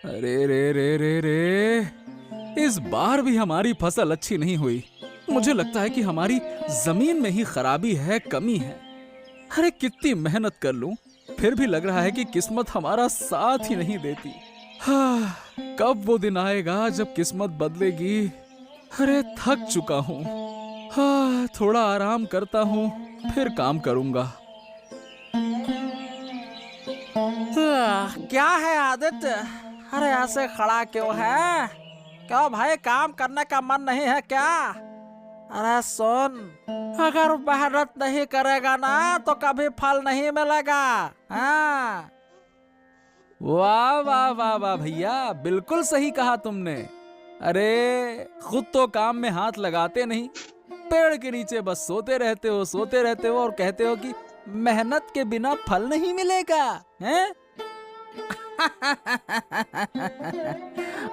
अरे रे रे रे रे, इस बार भी हमारी फसल अच्छी नहीं हुई। मुझे लगता है कि हमारी जमीन में ही खराबी है, कमी है। अरे कितनी मेहनत कर लूं, फिर भी लग रहा है कि किस्मत हमारा साथ ही नहीं देती। हाँ, कब वो दिन आएगा जब किस्मत बदलेगी। अरे थक चुका हूँ। हाँ, थोड़ा आराम करता हूँ, फिर काम करूंगा। क्या है आदित्य? अरे ऐसे खड़ा क्यों है? क्यों भाई, काम करने का मन नहीं है क्या? अरे सुन, अगर मेहनत नहीं करेगा ना तो कभी फल नहीं मिलेगा। हाँ। वाह वाह वाह वाह भैया, बिल्कुल सही कहा तुमने। अरे खुद तो काम में हाथ लगाते नहीं, पेड़ के नीचे बस सोते रहते हो और कहते हो कि मेहनत के बिना फल नहीं मिलेगा, हैं?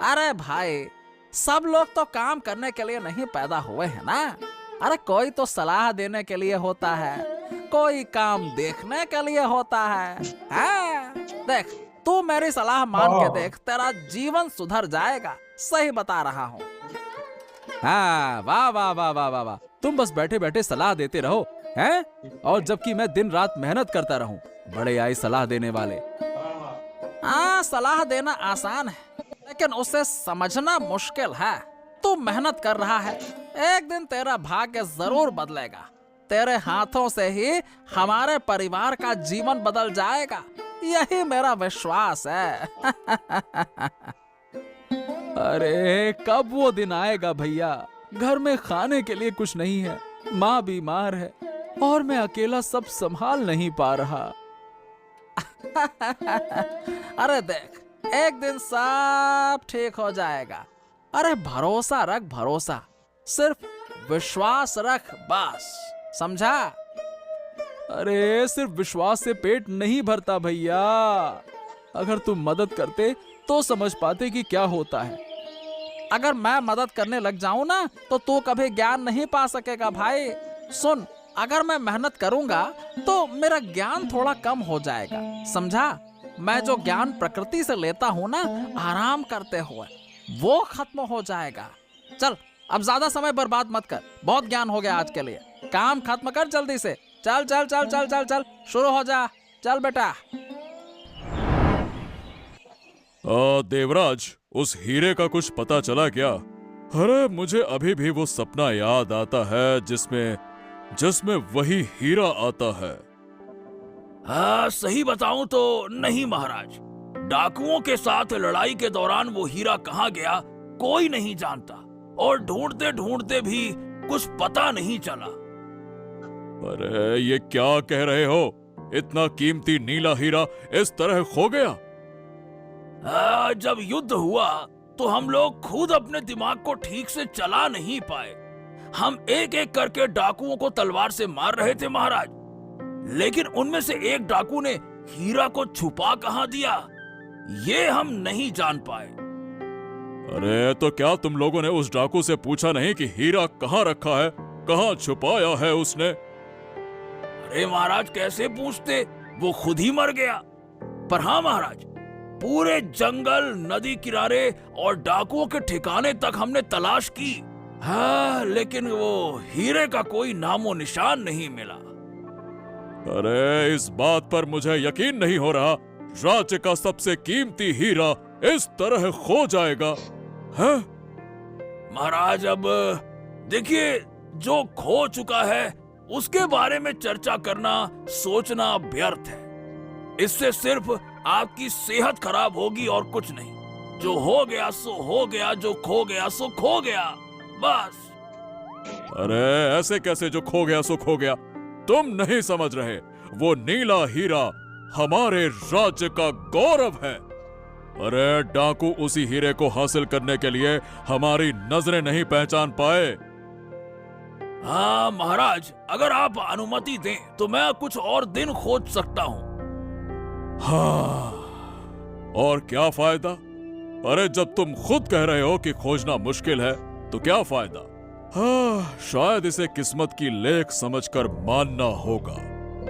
अरे भाई, सब लोग तो काम करने के लिए नहीं पैदा हुए हैं ना। अरे कोई तो सलाह देने के लिए होता है, कोई काम देखने के लिए होता है। हाँ, देख, तू मेरी सलाह मान के देख, तेरा जीवन सुधर जाएगा। सही बता रहा हूँ। हाँ, वाह वाह वाह वाह वाह वाह, तुम बस बैठे बैठे सलाह देते रहो, हैं? और जबकि मैं दिन रात मेहनत करता रहूं, बड़े आए सलाह देने वाले। हाँ, सलाह देना आसान है, लेकिन उसे समझना मुश्किल है। तू मेहनत कर रहा है, एक दिन तेरा भाग्य जरूर बदलेगा। तेरे हाथों से ही हमारे परिवार का जीवन बदल जाएगा, यही मेरा विश्वास है। अरे कब वो दिन आएगा भैया? घर में खाने के लिए कुछ नहीं है, माँ बीमार है और मैं अकेला सब संभाल नहीं पा रहा। अरे देख, एक दिन सब ठीक हो जाएगा। अरे भरोसा रख, भरोसा, सिर्फ विश्वास रख, बस, समझा? अरे सिर्फ विश्वास से पेट नहीं भरता भैया। अगर तुम मदद करते तो समझ पाते कि क्या होता है। अगर मैं मदद करने लग जाऊं ना तो तू कभी ज्ञान नहीं पा सकेगा भाई। सुन, अगर मैं मेहनत करूंगा तो मेरा ज्ञान थोड़ा कम हो जाएगा, समझा? मैं जो ज्ञान प्रकृति से लेता हूँ ना, आराम करते हुए, वो खत्म हो जाएगा। चल, अब ज्यादा समय बर्बाद मत कर, बहुत ज्ञान हो गया आज के लिए। काम खत्म कर जल्दी से। चल चल चल चल चल चल, शुरू हो जा। चल बेटा। देवराज, उस हीरे का कुछ पता चला क्या? अरे मुझे अभी भी वो सपना याद आता है जिसमें वही हीरा आता है। हाँ, सही बताऊं तो नहीं महाराज। डाकुओं के साथ लड़ाई के दौरान वो हीरा कहाँ गया कोई नहीं जानता, और ढूंढते ढूंढते भी कुछ पता नहीं चला। अरे ये क्या कह रहे हो? इतना कीमती नीला हीरा इस तरह खो गया? जब युद्ध हुआ तो हम लोग खुद अपने दिमाग को ठीक से चला नहीं पाए। हम एक एक करके डाकुओं को तलवार से मार रहे थे महाराज, लेकिन उनमें से एक डाकू ने हीरा को छुपा कहाँ दिया, ये हम नहीं जान पाए। अरे तो क्या तुम लोगों ने उस डाकू से पूछा नहीं कि हीरा कहाँ रखा है, कहाँ छुपाया है उसने? अरे महाराज, कैसे पूछते, वो खुद ही मर गया। पर हाँ महाराज, पूरे जंगल, नदी किनारे और डाकुओं के ठिकाने तक हमने तलाश की। हाँ, लेकिन वो हीरे का कोई नामो निशान नहीं मिला। अरे इस बात पर मुझे यकीन नहीं हो रहा, राज्य का सबसे कीमती हीरा इस तरह खो जाएगा है? महाराज, अब देखिए, जो खो चुका है उसके बारे में चर्चा करना, सोचना व्यर्थ है। इससे सिर्फ आपकी सेहत खराब होगी और कुछ नहीं। जो हो गया सो हो गया, जो खो गया सो खो गया, बस। अरे ऐसे कैसे जो खो गया सो खो गया? तुम नहीं समझ रहे, वो नीला हीरा हमारे राज्य का गौरव है। अरे डाकू उसी हीरे को हासिल करने के लिए हमारी नजरें नहीं पहचान पाए। हाँ महाराज, अगर आप अनुमति दें तो मैं कुछ और दिन खोज सकता हूँ। हाँ, और क्या फायदा? अरे जब तुम खुद कह रहे हो कि खोजना मुश्किल है तो क्या फायदा? हाँ, शायद इसे किस्मत की लेख समझकर मानना होगा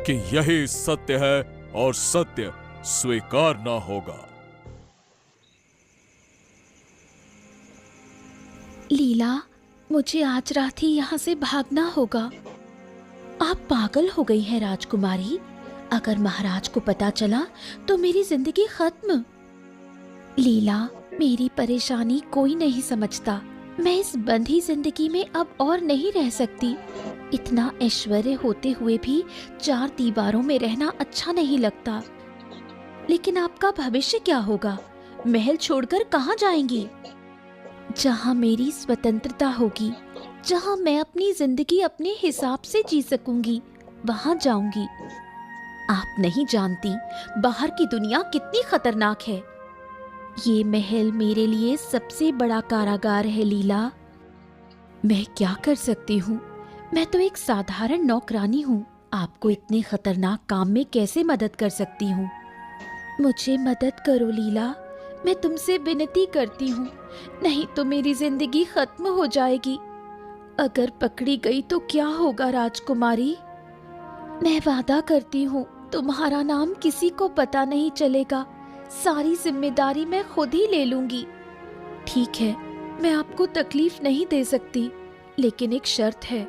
कि यही सत्य है और सत्य स्वीकारना होगा। लीला, मुझे आज रात ही यहाँ से भागना होगा। आप पागल हो गई हैं राजकुमारी। अगर महाराज को पता चला तो मेरी जिंदगी खत्म। लीला, मेरी परेशानी कोई नहीं समझता। मैं इस बंधी जिंदगी में अब और नहीं रह सकती। इतना ऐश्वर्य होते हुए भी 4 दीवारों में रहना अच्छा नहीं लगता। लेकिन आपका भविष्य क्या होगा? महल छोड़कर कहाँ जाएंगी? जहाँ मेरी स्वतंत्रता होगी, जहाँ मैं अपनी जिंदगी अपने हिसाब से जी सकूंगी, वहाँ जाऊंगी। आप नहीं जानती बाहर की दुनिया कितनी खतरनाक है। ये महल मेरे लिए सबसे बड़ा कारागार है लीला। मैं क्या कर सकती हूँ? मैं तो एक साधारण नौकरानी हूँ। आपको इतने खतरनाक काम में कैसे मदद कर सकती हूँ? मुझे मदद करो लीला, मैं तुमसे विनती करती हूँ। नहीं तो मेरी जिंदगी खत्म हो जाएगी। अगर पकड़ी गई तो क्या होगा राजकुमारी? मैं वादा करती हूँ तुम्हारा नाम किसी को पता नहीं चलेगा। सारी जिम्मेदारी मैं खुद ही ले लूंगी। ठीक है, मैं आपको तकलीफ नहीं दे सकती, लेकिन एक शर्त है।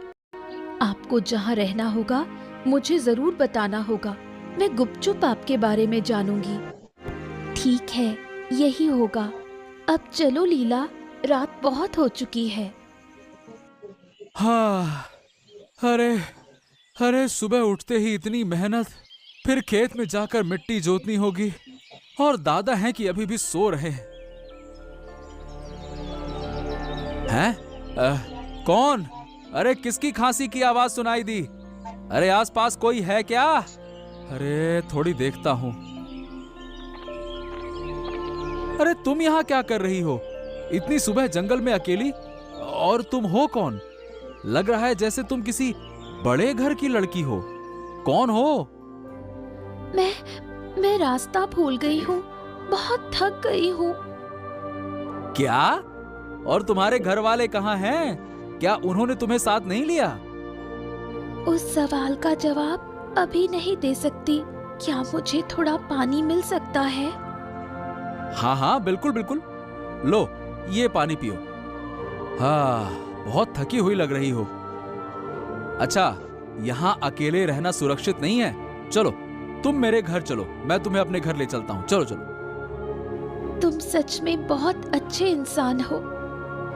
आपको जहाँ रहना होगा मुझे जरूर बताना होगा। मैं गुपचुप आपके बारे में जानूंगी। ठीक है, यही होगा। अब चलो लीला, रात बहुत हो चुकी है। हाँ, अरे अरे सुबह उठते ही इतनी मेहनत, फिर खेत में जाकर मिट्टी जोतनी होगी, और दादा हैं कि अभी भी सो रहे हैं। कौन? अरे किसकी खांसी की आवाज सुनाई दी? अरे आसपास कोई है क्या? अरे थोड़ी देखता हूं। अरे तुम यहाँ क्या कर रही हो इतनी सुबह जंगल में अकेली? और तुम हो कौन? लग रहा है जैसे तुम किसी बड़े घर की लड़की हो। कौन हो? मैं रास्ता भूल गई हूँ। बहुत थक गई हूँ। क्या? और तुम्हारे घर वाले कहाँ हैं? क्या उन्होंने तुम्हें साथ नहीं लिया? उस सवाल का जवाब अभी नहीं दे सकती। क्या मुझे थोड़ा पानी मिल सकता है? हाँ हाँ, बिल्कुल बिल्कुल। लो, ये पानी पियो। हाँ, बहुत थकी हुई लग रही हो। अच्छा, यहाँ अकेले रहना सुरक्षित नहीं है। चलो तुम मेरे घर चलो, मैं तुम्हें अपने घर ले चलता हूँ। चलो चलो। तुम सच में बहुत अच्छे इंसान हो।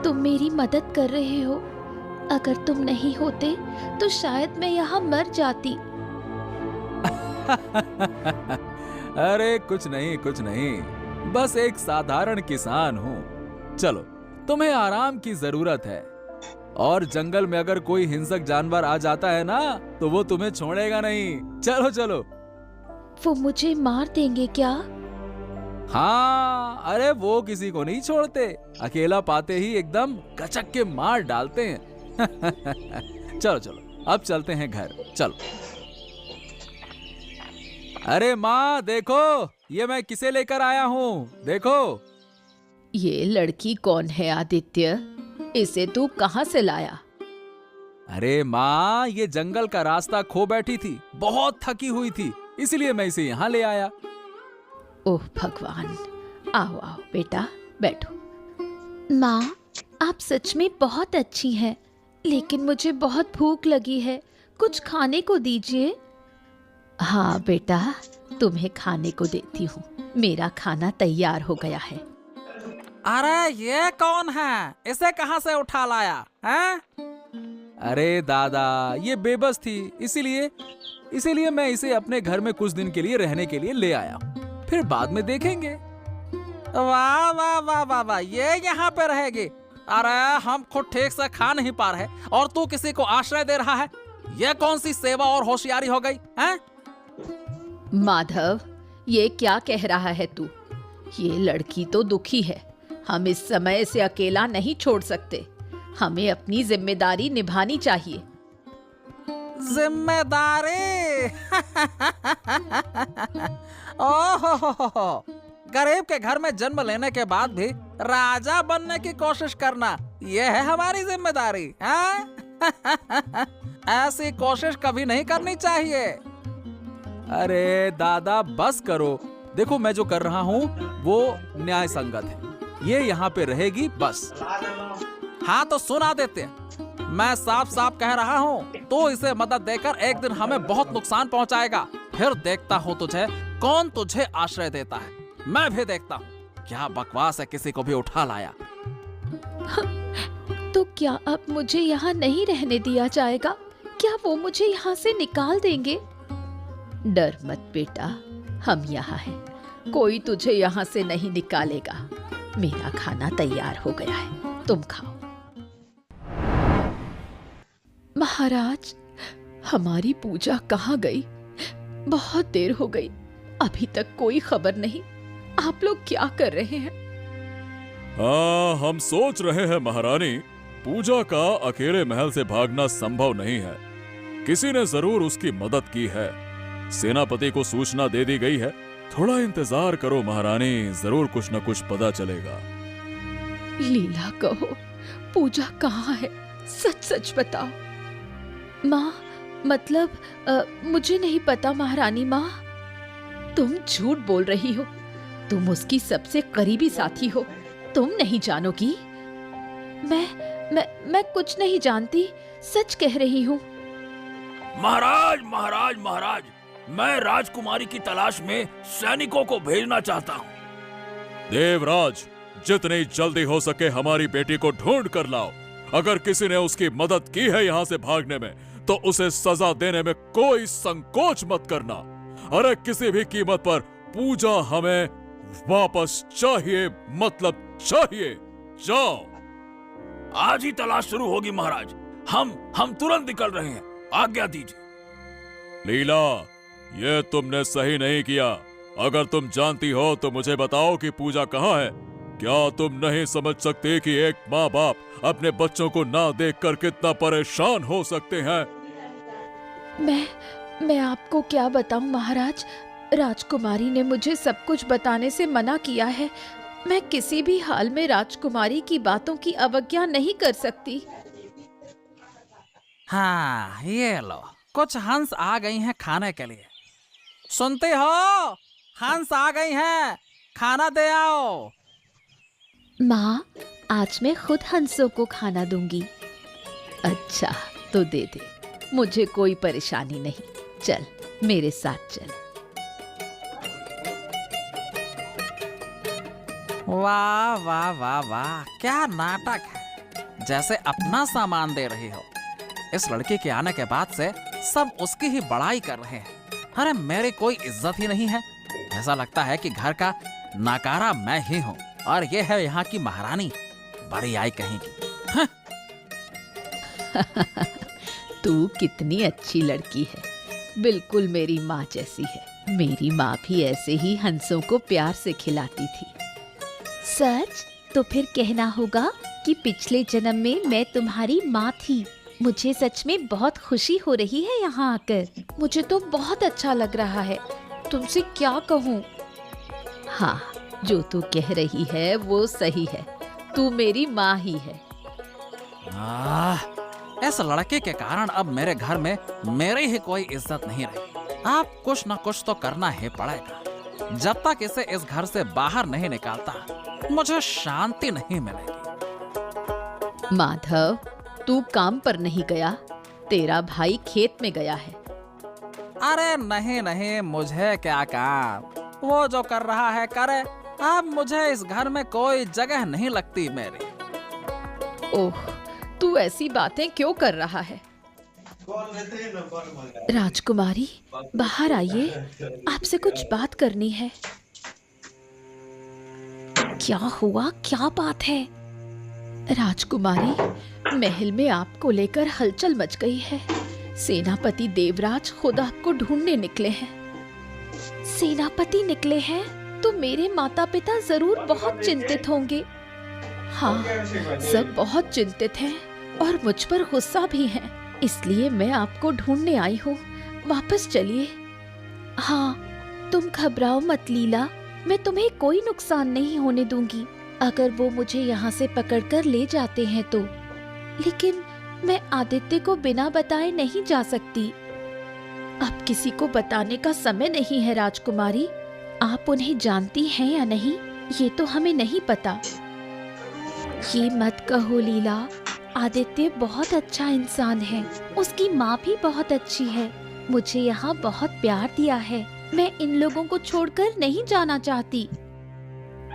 तुम मेरी मदद कर रहे हो। अगर तुम नहीं होते तो शायद मैं यहाँ मर जाती। अरे कुछ नहीं कुछ नहीं, बस एक साधारण किसान हूँ। चलो, तुम्हें आराम की जरूरत है, और जंगल में अगर कोई हिंसक जानवर आ जाता है ना, तो वो तुम्हें छोड़ेगा नहीं। चलो चलो। वो मुझे मार देंगे क्या? हाँ, अरे वो किसी को नहीं छोड़ते। अकेला पाते ही एकदम गचक के मार डालते हैं। चलो चलो, अब चलते हैं घर। चलो। अरे माँ देखो, ये मैं किसे लेकर आया हूँ, देखो। ये लड़की कौन है आदित्य? इसे तू कहाँ से लाया? अरे माँ, ये जंगल का रास्ता खो बैठी थी, बहुत थकी हुई थी, इसलिए मैं इसे यहाँ ले आया। ओह भगवान, आओ आओ बेटा, बैठो। माँ, आप सच में बहुत अच्छी हैं, लेकिन मुझे बहुत भूख लगी है। कुछ खाने को दीजिए। हाँ बेटा, तुम्हें खाने को देती हूँ। मेरा खाना तैयार हो गया है। अरे ये कौन है? इसे कहाँ से उठा लाया हैं? अरे दादा, ये बेबस थी, इसीलिए मैं इसे अपने घर में कुछ दिन के लिए रहने के लिए ले आया हूँ। फिर बाद में देखेंगे। वाह वाह वाह वाह वाह, ये यहाँ पे रहेगी? अरे हम खुद ठीक से खा नहीं पा रहे और तू किसी को आश्रय दे रहा है? ये कौन सी सेवा और होशियारी हो गई हैं? माधव, ये क्या कह रहा है तू? ये लड़की तो दुखी है। हम इस समय इसे अकेला नहीं छोड़ सकते। हमें अपनी जिम्मेदारी निभानी चाहिए। जिम्मेदारी? ओहो, गरीब के घर में जन्म लेने के बाद भी राजा बनने की कोशिश करना, यह है हमारी जिम्मेदारी हैं? ऐसी कोशिश कभी नहीं करनी चाहिए। अरे दादा बस करो, देखो मैं जो कर रहा हूँ वो न्याय संगत है। ये यहाँ पे रहेगी बस। हाँ तो सुना देते हैं। मैं साफ साफ कह रहा हूँ, तो इसे मदद देकर एक दिन हमें बहुत नुकसान पहुँचाएगा। फिर देखता हूँ तुझे कौन तुझे आश्रय देता है। मैं भी देखता हूँ। क्या बकवास है, किसी को भी उठा लाया। तो क्या अब मुझे यहाँ नहीं रहने दिया जाएगा? क्या वो मुझे यहाँ से निकाल देंगे? डर मत बेटा, हम यहाँ हैं। कोई तुझे यहाँ से नहीं निकालेगा। मेरा खाना तैयार हो गया है, तुम खाओ। महाराज, हमारी पूजा कहाँ गई? बहुत देर हो गई, अभी तक कोई खबर नहीं। आप लोग क्या कर रहे हैं? हाँ, हम सोच रहे हैं महारानी, पूजा का अकेले महल से भागना संभव नहीं है। किसी ने जरूर उसकी मदद की है। सेनापति को सूचना दे दी गई है। थोड़ा इंतजार करो महारानी, जरूर कुछ न कुछ पता चलेगा। लीला कहो, पूजा कहाँ है? सच सच बताओ। माँ, मतलब मुझे नहीं पता महारानी माँ। तुम झूठ बोल रही हो। तुम उसकी सबसे करीबी साथी हो। तुम नहीं जानोगी? मैं कुछ नहीं जानती, सच कह रही हूँ। महाराज महाराज महाराज, मैं राजकुमारी की तलाश में सैनिकों को भेजना चाहता हूँ। देवराज, जितनी जल्दी हो सके हमारी बेटी को ढूंढ कर लाओ। अगर किसी ने उसकी मदद की है यहाँ से भागने में, तो उसे सजा देने में कोई संकोच मत करना। अरे किसी भी कीमत पर पूजा हमें वापस चाहिए, मतलब चाहिए। जाओ। आज ही तलाश शुरू होगी महाराज। हम तुरंत निकल रहे हैं, आज्ञा दीजिए। लीला, ये तुमने सही नहीं किया। अगर तुम जानती हो तो मुझे बताओ कि पूजा कहाँ है। क्या तुम नहीं समझ सकते कि एक माँ बाप अपने बच्चों को ना देखकर कितना परेशान हो सकते हैं? मैं आपको क्या बताऊं महाराज, राजकुमारी ने मुझे सब कुछ बताने से मना किया है। मैं किसी भी हाल में राजकुमारी की बातों की अवज्ञा नहीं कर सकती। हाँ, ये लो, कुछ हंस आ गई हैं खाने के लिए। सुनते हो? हंस आ गई हैं, खाना दे आओ। माँ, आज मैं खुद हंसों को खाना दूंगी। अच्छा, तो दे दे, मुझे कोई परेशानी नहीं। चल मेरे साथ चल। वाह वाह वाह वाह, क्या नाटक है। जैसे अपना सामान दे रही हो। इस लड़की के आने के बाद से सब उसकी ही बड़ाई कर रहे हैं। अरे मेरी कोई इज्जत ही नहीं है। ऐसा लगता है कि घर का नाकारा मैं ही हूँ और ये है यहाँ की महारानी। बड़ी आई कहेंगी। तू कितनी अच्छी लड़की है, बिल्कुल मेरी माँ जैसी है। मेरी माँ भी ऐसे ही हंसों को प्यार से खिलाती थी। सच? तो फिर कहना होगा कि पिछले जन्म में मैं तुम्हारी माँ थी। मुझे सच में बहुत खुशी हो रही है यहाँ आकर। मुझे तो बहुत अच्छा लग रहा है। तुमसे क्या कहूँ? हाँ, जो तू कह रही है वो सही है। तू मेरी माँ ही है। इस लड़के के कारण अब मेरे घर में मेरी ही कोई इज्जत नहीं रही। अब कुछ न कुछ तो करना ही पड़ेगा। जब तक इसे इस घर से बाहर नहीं निकालता, मुझे शांति नहीं मिलेगी। माधव, तू काम पर नहीं गया? तेरा भाई खेत में गया है। अरे नहीं नहीं, मुझे क्या काम। वो जो कर रहा है करे। अब मुझे इस घर में कोई जगह नहीं लगती मेरी। ओह, तू ऐसी बातें क्यों कर रहा है? राजकुमारी, बाहर आइए, आपसे कुछ बात करनी है। क्या हुआ? क्या बात है? राजकुमारी, महल में आपको लेकर हलचल मच गई है। सेनापति देवराज खुद आपको ढूंढने निकले हैं। सेनापति निकले हैं? तो मेरे माता पिता जरूर बहुत चिंतित होंगे। हाँ, सब बहुत चिंतित हैं और मुझ पर गुस्सा भी हैं। इसलिए मैं आपको ढूंढने आई हूँ। वापस चलिए। हाँ, तुम घबराओ मत लीला, मैं तुम्हें कोई नुकसान नहीं होने दूंगी अगर वो मुझे यहाँ से पकड़कर ले जाते हैं तो। लेकिन मैं आदित्य को बिना बताए नहीं जा सकती। अब किसी को बताने का समय नहीं है राजकुमारी। आप उन्हें जानती हैं या नहीं, ये तो हमें नहीं पता। ये मत कहो लीला, आदित्य बहुत अच्छा इंसान है, उसकी माँ भी बहुत अच्छी है, मुझे यहाँ बहुत प्यार दिया है, मैं इन लोगों को छोड़कर नहीं जाना चाहती।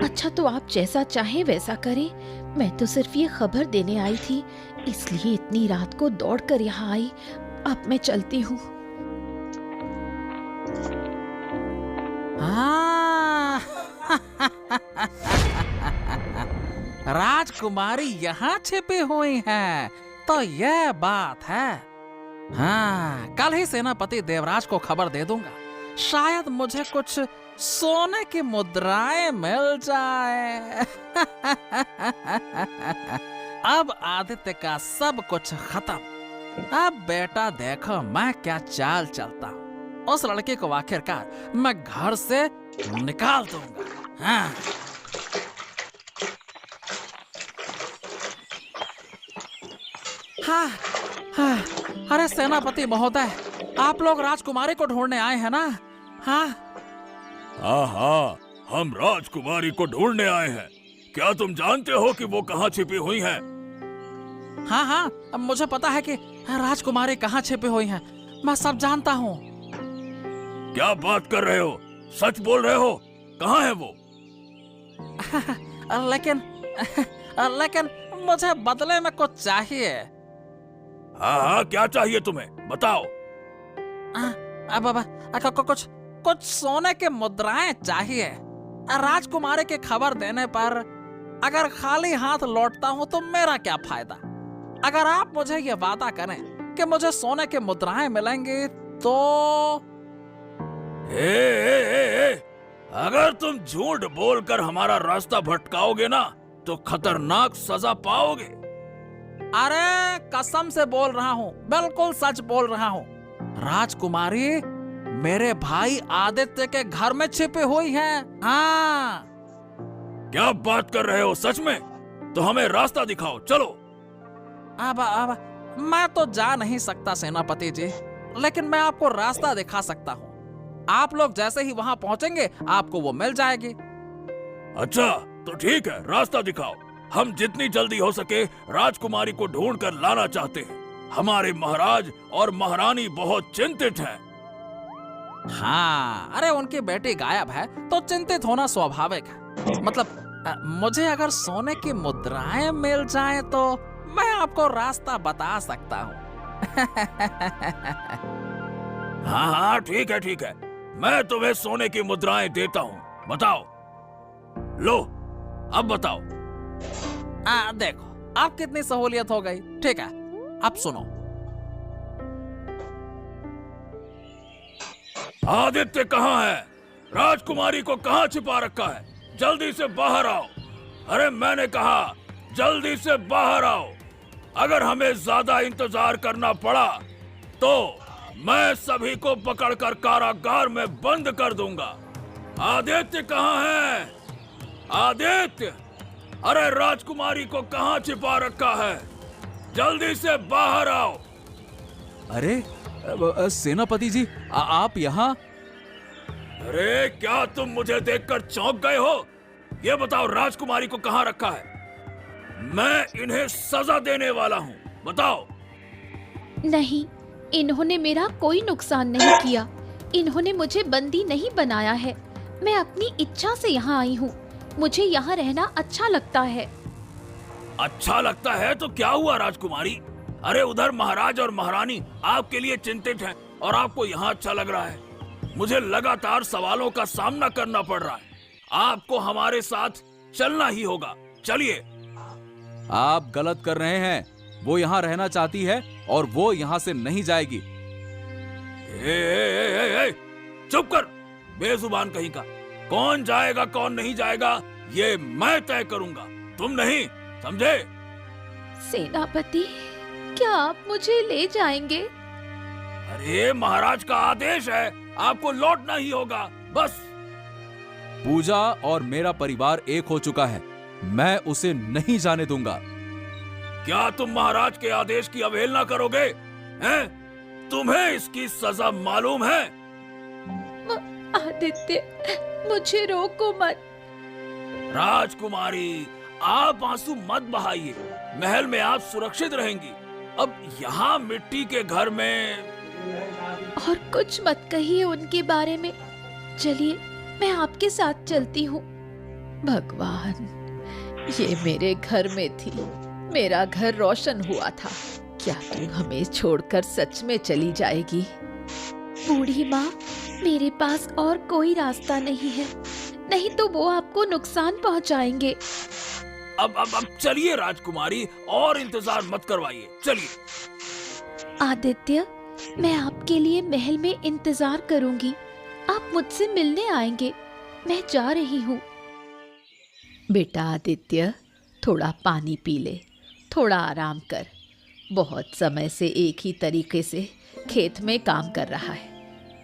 अच्छा तो आप जैसा चाहें वैसा करें, मैं तो सिर्फ ये खबर देने आई थी, इसलिए इतनी रात को दौड़कर यहाँ आई। अब मैं चलती हूँ। हाँ। राजकुमारी यहाँ छिपी हुई है, तो यह बात है। हाँ, कल ही सेनापति देवराज को खबर दे दूंगा, शायद मुझे कुछ सोने की मुद्राएं मिल जाए। अब आदित्य का सब कुछ खत्म। अब बेटा देखो मैं क्या चाल चलता हूँ, उस लड़के को आखिरकार मैं घर से निकाल दूंगा। हाँ। हाँ, हाँ, अरे सेनापति महोदय, आप लोग राजकुमारी को ढूंढने आए हैं ना? हाँ हाँ हाँ, हम राजकुमारी को ढूंढने आए हैं। क्या तुम जानते हो कि वो कहाँ छिपी हुई है? हाँ हाँ, अब मुझे पता है कि राजकुमारी कहाँ छिपी हुई है, मैं सब जानता हूँ। क्या बात कर रहे हो? सच बोल रहे हो? कहाँ है वो? लेकिन मुझे बदले में कुछ चाहिए। हाँ हाँ, क्या चाहिए तुम्हें? बताओ। अब कुछ सोने के मुद्राएं चाहिए। राजकुमारी की खबर देने पर अगर खाली हाथ लौटता हूँ तो मेरा क्या फायदा? अगर आप मुझे ये वादा करें कि मुझे सोने के मुद्राएं मिलेंगी तो। ए, अगर तुम झूठ बोलकर हमारा रास्ता भटकाओगे ना तो खतरनाक सजा पाओगे। अरे कसम से बोल रहा हूँ, बिल्कुल सच बोल रहा हूँ। राजकुमारी मेरे भाई आदित्य के घर में छिपी हुई है। हाँ। क्या बात कर रहे हो? सच में? तो हमें रास्ता दिखाओ, चलो। अब मैं तो जा नहीं सकता सेनापति जी, लेकिन मैं आपको रास्ता दिखा सकता हूँ। आप लोग जैसे ही वहाँ पहुँचेंगे आपको वो मिल जाएगी। अच्छा तो ठीक है, रास्ता दिखाओ। हम जितनी जल्दी हो सके राजकुमारी को ढूंढ कर लाना चाहते हैं। हमारे महाराज और महारानी बहुत चिंतित हैं। हाँ, अरे उनकी बेटी गायब है तो चिंतित होना स्वाभाविक है। मतलब मुझे अगर सोने की मुद्राएं मिल जाएं तो मैं आपको रास्ता बता सकता हूँ। हाँ हाँ, ठीक है ठीक है, मैं तुम्हें सोने की मुद्राएं देता हूँ। बताओ। लो, अब बताओ। देखो अब कितनी सहूलियत हो गई। ठीक है, अब सुनो। आदित्य कहाँ है? राजकुमारी को कहाँ छिपा रखा है? जल्दी से बाहर आओ। अरे मैंने कहा जल्दी से बाहर आओ। अगर हमें ज्यादा इंतजार करना पड़ा तो मैं सभी को पकड़कर कारागार में बंद कर दूंगा। आदित्य कहाँ है? आदित्य, अरे राजकुमारी को कहाँ छिपा रखा है? जल्दी से बाहर आओ। अरे सेनापति जी, आप यहाँ? अरे क्या तुम मुझे देखकर चौंक गए हो? ये बताओ राजकुमारी को कहाँ रखा है? मैं इन्हें सजा देने वाला हूँ, बताओ। नहीं, इन्होंने मेरा कोई नुकसान नहीं किया। इन्होंने मुझे बंदी नहीं बनाया है। मैं अपनी इच्छा से यहाँ आई हूँ। मुझे यहाँ रहना अच्छा लगता है। अच्छा लगता है तो क्या हुआ राजकुमारी? अरे उधर महाराज और महारानी आपके लिए चिंतित हैं और आपको यहाँ अच्छा लग रहा है। मुझे लगातार सवालों का सामना करना पड़ रहा है। आपको हमारे साथ चलना ही होगा। चलिए। आप गलत कर रहे हैं। वो यहाँ रहना चाहती है और वो यहाँ से नहीं जाएगी। चुप कर, बेजुबान कहीं का। कौन जाएगा कौन नहीं जाएगा ये मैं तय करूंगा, तुम नहीं, समझे? सेनापति, क्या आप मुझे ले जाएंगे? अरे महाराज का आदेश है, आपको लौटना ही होगा, बस। पूजा और मेरा परिवार एक हो चुका है, मैं उसे नहीं जाने दूंगा। क्या तुम महाराज के आदेश की अवहेलना करोगे? हैं? तुम्हें इसकी सजा मालूम है? आदित्य, मुझे रोको मत। राजकुमारी, आप आंसू मत बहाइए, महल में आप सुरक्षित रहेंगी। अब यहाँ मिट्टी के घर में और कुछ मत कहिए उनके बारे में। चलिए मैं आपके साथ चलती हूँ। भगवान, ये मेरे घर में थी, मेरा घर रोशन हुआ था। क्या तू हमें छोड़कर सच में चली जाएगी? बूढ़ी माँ, मेरे पास और कोई रास्ता नहीं है, नहीं तो वो आपको नुकसान पहुँचाएंगे। अब चलिए राजकुमारी, और इंतजार मत करवाइए, चलिए। आदित्य, मैं आपके लिए महल में इंतजार करूंगी। आप मुझसे मिलने आएंगे। मैं जा रही हूँ। बेटा आदित्य, थोड़ा पानी पी ले, थोड़ा आराम कर। बहुत समय से एक ही तरीके से खेत में काम कर रहा है।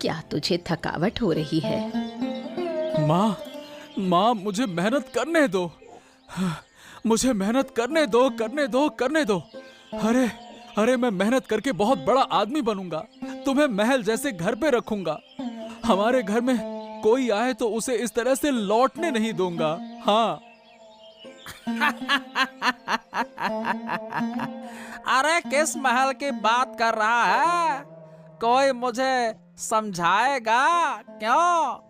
क्या तुझे थकावट हो रही है? माँ, मुझे मेहनत करने दो। मुझे मेहनत करने दो। अरे मैं मेहनत करके बहुत बड़ा आदमी बनूंगा। तुम्हें महल जैसे घर पे रखूंगा। हमारे घर में कोई आए तो उसे इस तरह से लौटने नहीं दूंगा। हाँ। अरे किस महल की बात कर रहा है? कोई मुझे समझाएगा क्यों?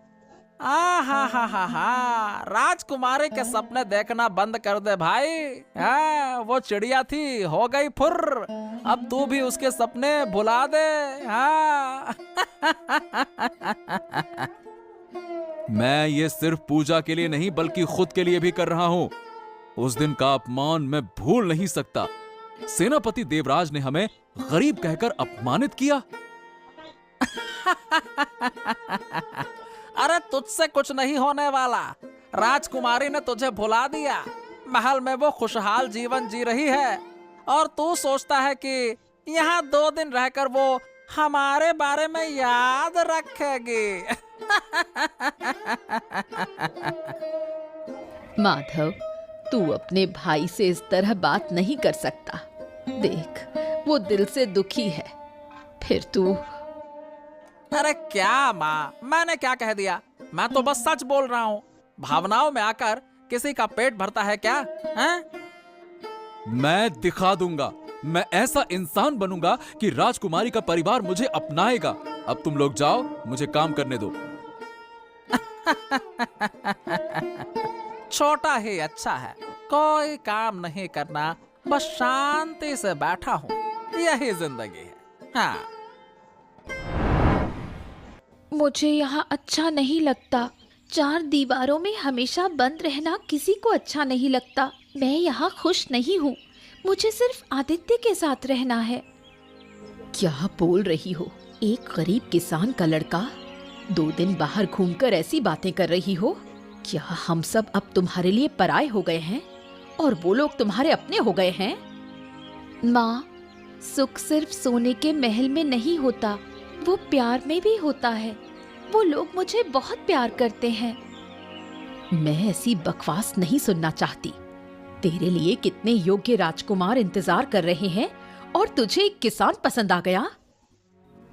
हा, राजकुमारी के सपने देखना बंद कर दे भाई। वो चिड़िया थी, हो गई फुर्र। अब तू भी उसके सपने भुला दे। मैं ये सिर्फ पूजा के लिए नहीं बल्कि खुद के लिए भी कर रहा हूँ। उस दिन का अपमान मैं भूल नहीं सकता। सेनापति देवराज ने हमें गरीब कहकर अपमानित किया। अरे तुझसे कुछ नहीं होने वाला। राजकुमारी ने तुझे भुला दिया। महल में वो खुशहाल जीवन जी रही है और तू सोचता है कि यहाँ 2 दिन रहकर वो हमारे बारे में याद रखेगी। माधव, तू अपने भाई से इस तरह बात नहीं कर सकता। देख, वो दिल से दुखी है। फिर तू। अरे क्या माँ, मैंने क्या कह दिया? मैं तो बस सच बोल रहा हूँ। भावनाओं में आकर किसी का पेट भरता है क्या? हैं? मैं दिखा दूंगा। मैं ऐसा इंसान बनूंगा कि राजकुमारी का परिवार मुझे अपनाएगा। अब तुम लोग जाओ, मुझे काम करने दो। छोटा ही अच्छा है, कोई काम नहीं करना, बस शांति से बैठा हूँ। यही जिंदगी है। हाँ। मुझे यहाँ अच्छा नहीं लगता। 4 दीवारों में हमेशा बंद रहना किसी को अच्छा नहीं लगता। मैं यहाँ खुश नहीं हूँ। मुझे सिर्फ आदित्य के साथ रहना है। क्या बोल रही हो? एक गरीब किसान का लड़का 2 दिन बाहर घूमकर ऐसी बातें कर रही हो? क्या हम सब अब तुम्हारे लिए पराये हो गए हैं और वो लोग तुम्हारे अपने हो गए हैं? माँ, सुख सिर्फ सोने के महल में नहीं होता, वो प्यार में भी होता है। वो लोग मुझे बहुत प्यार करते हैं। मैं ऐसी बकवास नहीं सुनना चाहती। तेरे लिए कितने योग्य राजकुमार इंतजार कर रहे हैं और तुझे एक किसान पसंद आ गया?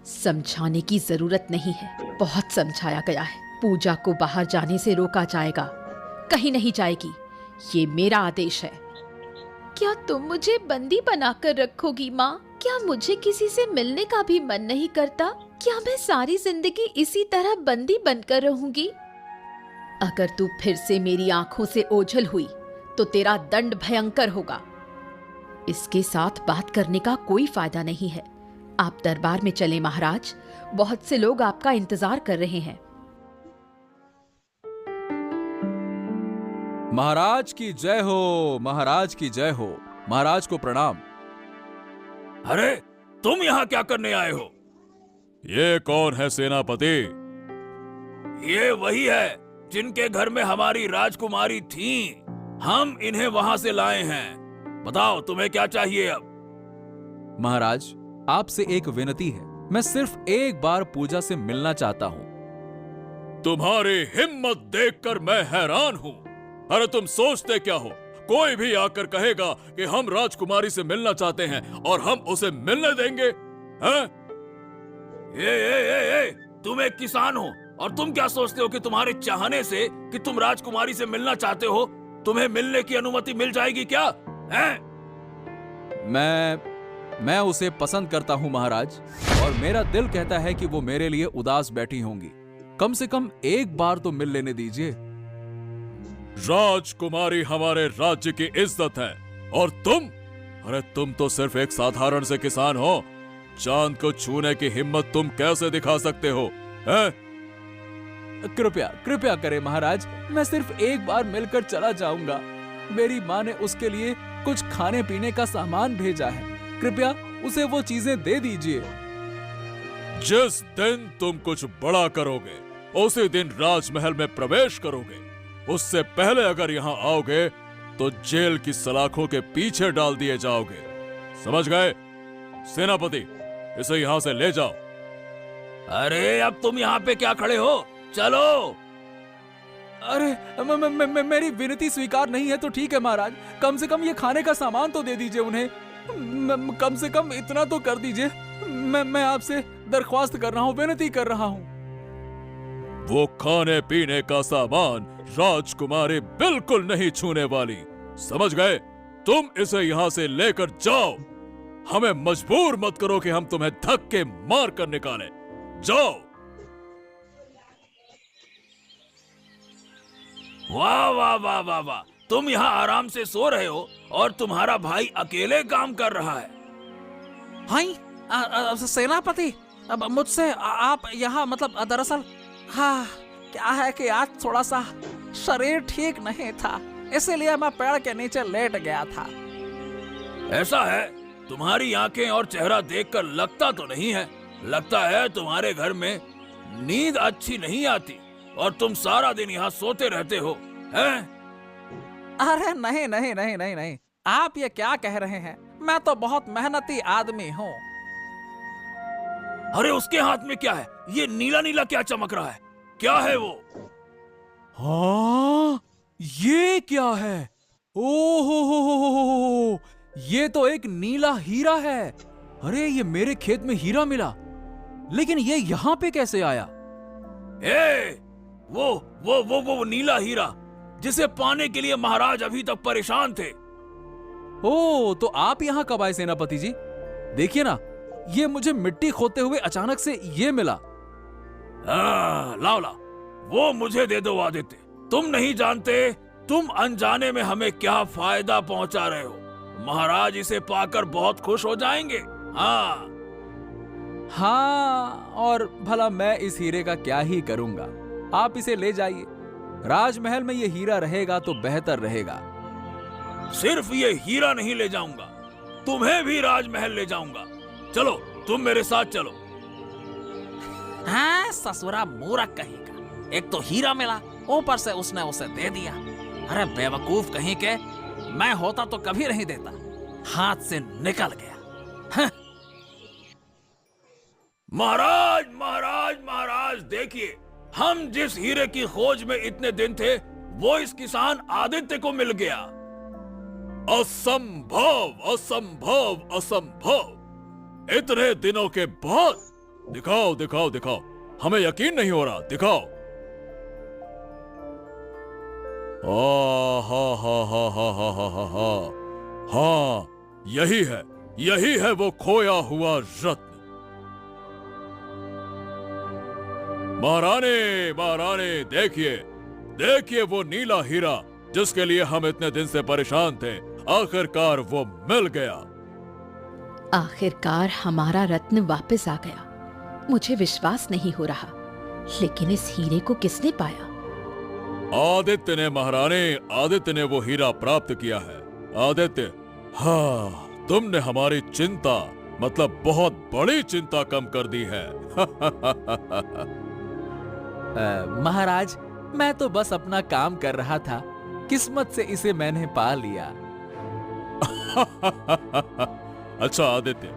समझाने की जरूरत नहीं है, बहुत समझाया गया है। पूजा को बाहर जाने से रोका जाएगा, कहीं नहीं जाएगी। ये मेरा आदेश है। क्या तुम मुझे बंदी बनाकर रखोगी माँ? क्या मुझे किसी से मिलने का भी मन नहीं करता? क्या मैं सारी जिंदगी इसी तरह बंदी बनकर रहूंगी? अगर तू फिर से मेरी आंखों से ओझल हुई तो तेरा दंड भयंकर होगा। इसके साथ बात करने का कोई फायदा नहीं है। आप दरबार में चले महाराज, बहुत से लोग आपका इंतजार कर रहे हैं। महाराज की जय हो, महाराज की जय हो। महाराज को प्रणाम। अरे तुम यहाँ क्या करने आए हो? ये कौन है सेनापति? ये वही है जिनके घर में हमारी राजकुमारी थी। हम इन्हें वहां से लाए हैं। बताओ तुम्हें क्या चाहिए अब? महाराज, आपसे एक विनती है। मैं सिर्फ एक बार पूजा से मिलना चाहता हूँ। तुम्हारी हिम्मत देखकर मैं हैरान हूँ। अरे तुम सोचते क्या हो? कोई भी आकर कहेगा कि हम राजकुमारी से मिलना चाहते हैं और हम उसे मिलने देंगे? हैं? ए, तुम एक किसान हो और तुम क्या सोचते हो कि तुम्हारे चाहने से कि तुम राजकुमारी से मिलना चाहते हो तुम्हें मिलने की अनुमति मिल जाएगी क्या? हैं? मैं उसे पसंद करता हूं महाराज, और मेरा दिल कहता है कि वो मेरे लिए उदास बैठी होंगी। कम से कम एक बार तो मिल लेने दीजिए। राजकुमारी हमारे राज्य की इज्जत है, और तुम, अरे तुम तो सिर्फ एक साधारण से किसान हो। चांद को छूने की हिम्मत तुम कैसे दिखा सकते हो, हैं? कृपया कृपया करें महाराज, मैं सिर्फ एक बार मिलकर चला जाऊंगा। मेरी माँ ने उसके लिए कुछ खाने पीने का सामान भेजा है, कृपया उसे वो चीजें दे दीजिए। जिस दिन तुम कुछ बड़ा करोगे उसी दिन राजमहल में प्रवेश करोगे। उससे पहले अगर यहाँ आओगे तो जेल की सलाखों के पीछे डाल दिए जाओगे। समझ गए? सेनापति, इसे यहाँ से ले जाओ। अरे अब तुम यहाँ पे क्या खड़े हो? चलो। अरे मेरी विनती स्वीकार नहीं है तो ठीक है महाराज, कम से कम ये खाने का सामान तो दे दीजिए उन्हें। कम से कम इतना तो कर दीजिए। मैं आपसे दरख्वास्त कर रहा हूँ, विनती कर रहा हूँ। वो खाने पीने का सामान राजकुमारी बिल्कुल नहीं छूने वाली। समझ गए? तुम इसे यहाँ से लेकर जाओ। हमें मजबूर मत करो कि हम तुम्हें धक्के मार कर निकालें। जाओ। वाह वाह वाह वाह वाह, तुम यहाँ आराम से सो रहे हो और तुम्हारा भाई अकेले काम कर रहा है। हाँ सेनापति, अब मुझसे आप यहाँ मतलब दरअसल हाँ क्या है कि आज थोड़ा सा शरीर ठीक नहीं था, इसीलिए मैं पेड़ के नीचे लेट गया था। ऐसा है? तुम्हारी आंखें और चेहरा देखकर लगता तो नहीं है। लगता है तुम्हारे घर में नींद अच्छी नहीं आती और तुम सारा दिन यहाँ सोते रहते हो, हैं? अरे नहीं नहीं नहीं नहीं नहीं, आप ये क्या कह रहे हैं? मैं तो बहुत मेहनती आदमी हूँ। अरे उसके हाथ में क्या है? ये नीला नीला क्या चमक रहा है? क्या है वो? हाँ, ये क्या है? ओहो, ये तो एक नीला हीरा है। अरे ये मेरे खेत में हीरा मिला, लेकिन ये यहाँ पे कैसे आया? वो नीला हीरा जिसे पाने के लिए महाराज अभी तक परेशान थे। ओ, तो आप यहाँ कब आए सेनापति जी? देखिए ना, ये मुझे मिट्टी खोदते हुए अचानक से ये मिला। लाओ लाओ, वो मुझे दे दो आदित्य। तुम नहीं जानते तुम अनजाने में हमें क्या फायदा पहुंचा रहे हो। महाराज इसे पाकर बहुत खुश हो जाएंगे। हाँ, और भला मैं इस हीरे का क्या ही करूंगा। आप इसे ले जाइए, राजमहल में ये हीरा रहेगा तो बेहतर रहेगा। सिर्फ ये हीरा नहीं ले जाऊंगा, तुम्हें भी राजमहल ले जाऊंगा। चलो तुम मेरे साथ चलो। हाँ ससुरा मूर्ख कहीं का, एक तो हीरा मिला, ऊपर से उसने उसे दे दिया। अरे बेवकूफ कहीं के, मैं होता तो कभी नहीं देता, हाथ से निकल गया। महाराज महाराज महाराज, देखिए, हम जिस हीरे की खोज में इतने दिन थे वो इस किसान आदित्य को मिल गया। असंभव असंभव असंभव! इतने दिनों के बाद! दिखाओ दिखाओ दिखाओ, हमें यकीन नहीं हो रहा, दिखाओ। हाँ, यही है वो खोया हुआ रत्न। महारानी महारानी, देखिए वो नीला हीरा जिसके लिए हम इतने दिन से परेशान थे, आखिरकार वो मिल गया। आखिरकार हमारा रत्न वापस आ गया। मुझे विश्वास नहीं हो रहा, लेकिन इस हीरे को किसने पाया? आदित्य ने महारानी, आदित्य ने वो हीरा प्राप्त किया है। आदित्य, हाँ, तुमने हमारी चिंता, मतलब बहुत बड़ी चिंता कम कर दी है। महाराज, मैं तो बस अपना काम कर रहा था, किस्मत से इसे मैंने पा लिया। अच्छा आदित्य,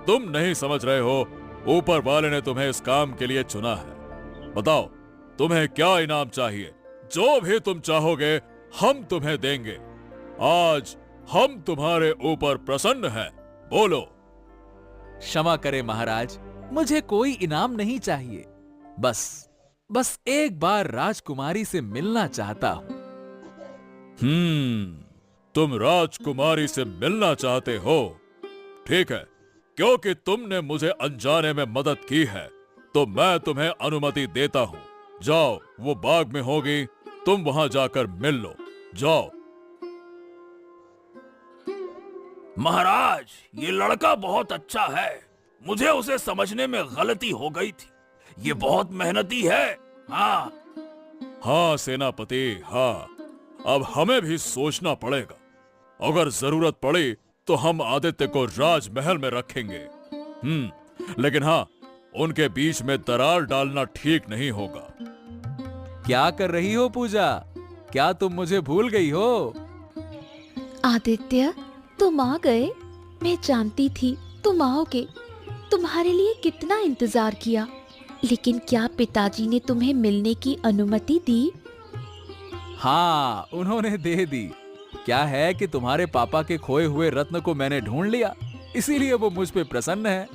तुम नहीं समझ रहे हो, ऊपर वाले ने तुम्हें इस काम के लिए चुना है। बताओ, तुम्हें क्या इनाम चाहिए? जो भी तुम चाहोगे हम तुम्हें देंगे। आज हम तुम्हारे ऊपर प्रसन्न हैं। बोलो। क्षमा करें महाराज, मुझे कोई इनाम नहीं चाहिए, बस एक बार राजकुमारी से मिलना चाहता हूं। तुम राजकुमारी से मिलना चाहते हो? ठीक है, क्योंकि तुमने मुझे अनजाने में मदद की है तो मैं तुम्हें अनुमति देता हूं। जाओ, वो बाग में होगी, तुम वहां जाकर मिल लो। जाओ। महाराज, ये लड़का बहुत अच्छा है। मुझे उसे समझने में गलती हो गई थी। ये बहुत मेहनती है। हाँ हाँ सेनापति, हाँ। अब हमें भी सोचना पड़ेगा। अगर जरूरत पड़ी तो हम आदित्य को राजमहल में रखेंगे। लेकिन हाँ, उनके बीच में दरार डालना ठीक नहीं होगा। क्या कर रही हो पूजा? क्या तुम मुझे भूल गई हो? आदित्य, तुम आ गए। मैं जानती थी तुम आओगे। तुम्हारे लिए कितना इंतजार किया, लेकिन क्या पिताजी ने तुम्हें मिलने की अनुमति दी? हाँ, उन्होंने दे दी। क्या है कि तुम्हारे पापा के खोए हुए रत्न को मैंने ढूंढ लिया, इसीलिए वो मुझ पे प्रसन्न है।